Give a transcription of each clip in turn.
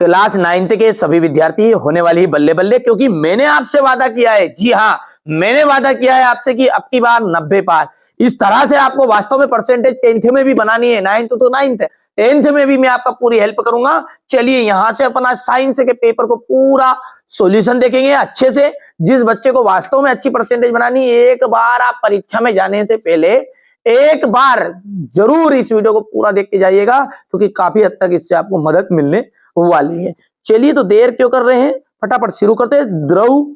Class 9th के सभी विद्यार्थी होने वाली बल्ले बल्ले, क्योंकि मैंने आपसे वादा किया है, जी हाँ मैंने वादा किया है आपसे कि अब की बार 90 पार। इस तरह से आपको वास्तव में परसेंटेज 10th में भी बनानी है, 9th तो 9th, 10th में भी मैं आपका पूरी हेल्प करूंगा। चलिए यहां से अपना साइंस के पेपर को पूरा सॉल्यूशन देखेंगे अच्छे से। जिस बच्चे को वास्तव में अच्छी परसेंटेज बनानी, एक बार आप परीक्षा में जाने से पहले एक बार जरूर इस वीडियो को पूरा देख के जाइएगा, क्योंकि काफी हद तक इससे आपको मदद मिलने वाली है। चलिए तो देर क्यों कर रहे हैं, फटाफट शुरू करते हैं। द्रव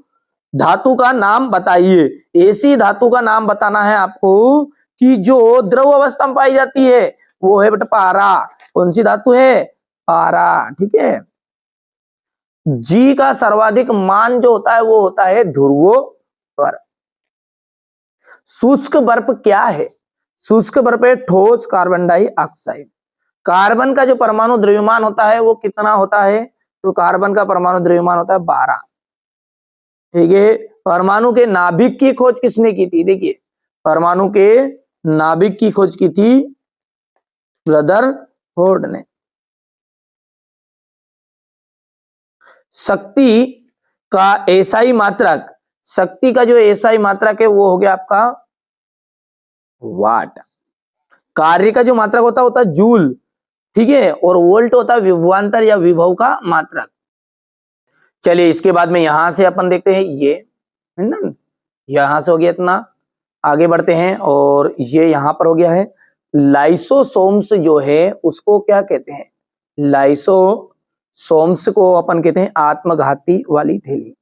धातु का नाम बताइए। ऐसी धातु का नाम बताना है आपको कि जो द्रव अवस्था में पाई जाती है, वो है बेटा पारा। कौन सी धातु है? पारा, ठीक है। जी का सर्वाधिक मान जो होता है वो होता है ध्रुवो पर। शुष्क बर्फ क्या है? शुष्क बर्फ है ठोस कार्बन डाइऑक्साइड। कार्बन का जो परमाणु द्रव्यमान होता है वो कितना होता है? तो कार्बन का परमाणु द्रव्यमान होता है 12, ठीक है। परमाणु के नाभिक की खोज किसने की थी? देखिए परमाणु के नाभिक की खोज की थी रदरफोर्ड ने। शक्ति का एसआई मात्रक, शक्ति का जो एसआई मात्रक है वो हो गया आपका वाट। कार्य का जो मात्रक होता है जूल, ठीक है। और वोल्ट होता है विभवांतर या विभव का मात्रक। चलिए इसके बाद में यहां से अपन देखते हैं, ये है ना, यहां से हो गया इतना। आगे बढ़ते हैं और ये यहां पर हो गया है लाइसोसोम्स जो है उसको क्या कहते हैं? लाइसोसोम्स को अपन कहते हैं आत्मघाती वाली थैली।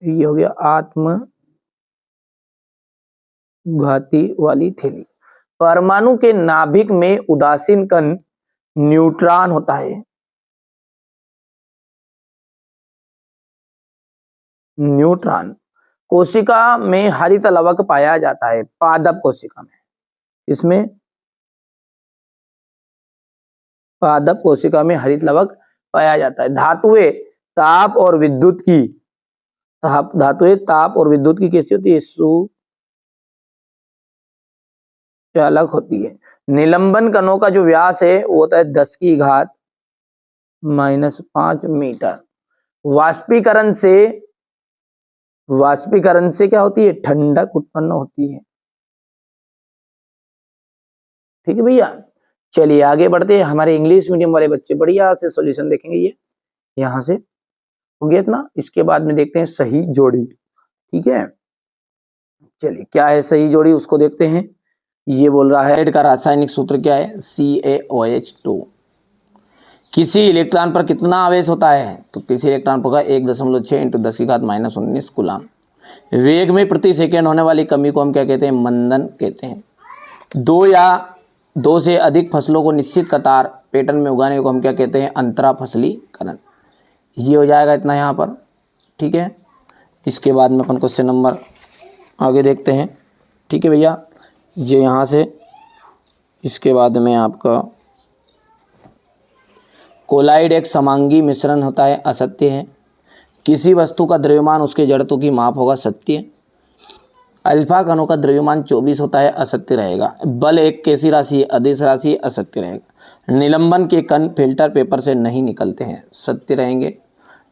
ये हो गया आत्मघाती वाली थैली। परमाणु के नाभिक में उदासीन कण न्यूट्रॉन होता है। न्यूट्रॉन कोशिका में हरित लवक पाया जाता है, पादप कोशिका में। इसमें पादप कोशिका में हरित लवक पाया जाता है। धातुएं ताप और विद्युत की, धातुएं ताप और विद्युत की कैसी होती है? सुचालक होती है। निलंबन कणों का जो व्यास है वो होता है 10⁻⁻5 मीटर। वाष्पीकरण से क्या होती है? ठंडक उत्पन्न होती है, ठीक है भैया। चलिए आगे बढ़ते हैं। हमारे इंग्लिश मीडियम वाले बच्चे बढ़िया से सॉल्यूशन देखेंगे। ये यहां से हो गया इतना। इसके बाद में देखते हैं सही जोड़ी, ठीक है। चलिए क्या है सही जोड़ी उसको देखते हैं। ये बोल रहा है का रासायनिक सूत्र क्या है? CaOH2। किसी इलेक्ट्रॉन पर कितना आवेश होता है? तो किसी इलेक्ट्रॉन पर 1.6 × 10⁻⁻19 कूलम। वेग में प्रति सेकेंड होने वाली कमी को हम क्या कहते हैं? मंदन कहते हैं। दो से अधिक फसलों को निश्चित कतार पैटर्न में उगाने को हम क्या कहते हैं? अंतरा फसलीकरण। ये हो जाएगा इतना यहाँ पर, ठीक है। इसके बाद में अपन क्वेश्चन नंबर आगे देखते हैं, ठीक है भैया। ये यहाँ से इसके बाद में आपका कोलाइड एक समांगी मिश्रण होता है, असत्य है। किसी वस्तु का द्रव्यमान उसके जड़त्व की माप होगा, सत्य। अल्फा कणों का द्रव्यमान 24 होता है, असत्य रहेगा। बल एक कैसी राशि है? अदिश राशि, असत्य रहेगा। निलंबन के कण फिल्टर पेपर से नहीं निकलते हैं, सत्य रहेंगे।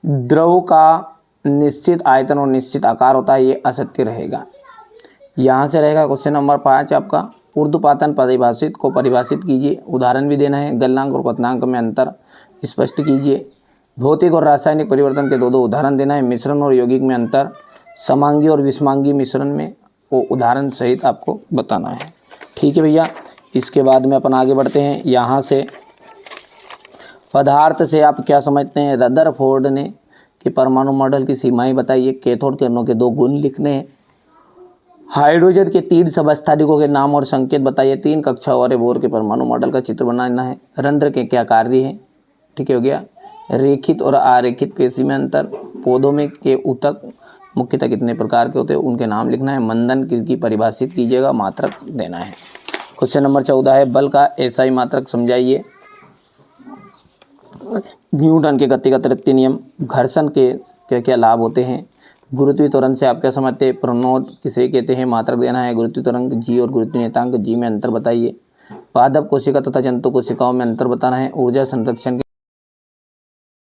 द्रव का निश्चित आयतन और निश्चित आकार होता है, ये असत्य रहेगा। यहाँ से रहेगा क्वेश्चन नंबर 5 आपका ऊर्ध्वपातन परिभाषित को परिभाषित कीजिए। उदाहरण भी देना है। गलनांक और क्वथनांक में अंतर स्पष्ट कीजिए। भौतिक और रासायनिक परिवर्तन के दो उदाहरण देना है। मिश्रण और यौगिक में अंतर, समांगी और विषमांगी मिश्रण में वो उदाहरण सहित आपको बताना है, ठीक है भैया। इसके बाद में अपन आगे बढ़ते हैं। यहाँ से पदार्थ से आप क्या समझते हैं? रदरफोर्ड ने कि परमाणु मॉडल की सीमाएं बताइए। कैथोड किरणों के 2 गुण लिखने हैं। हाइड्रोजन के 3 समस्थानिकों के नाम और संकेत बताइए। 3 कक्षाओं वाले बोर के परमाणु मॉडल का चित्र बनाना है। रंध्र के क्या कार्य हैं, ठीक है हो गया। रेखित और अरेखित पेशी में अंतर। पौधों में के ऊतक मुख्यतः कितने प्रकार के होते हैं, उनके नाम लिखना है। मंदन किसकी परिभाषित कीजिएगा, मात्रक देना है। क्वेश्चन नंबर 14 है बल का एसआई मात्रक समझाइए। न्यूटन के गति का तृतीय नियम। घर्षण के क्या क्या लाभ होते हैं? गुरुत्वीय त्वरण से आप क्या समझते हैं? प्रणोद किसे कहते हैं, मात्रक देना है। गुरुत्वीय त्वरण जी और गुरुत्वीय नियतांक जी में अंतर बताइए। पादप कोशिका तथा जंतु कोशिकाओं में अंतर बताना है। ऊर्जा संरक्षण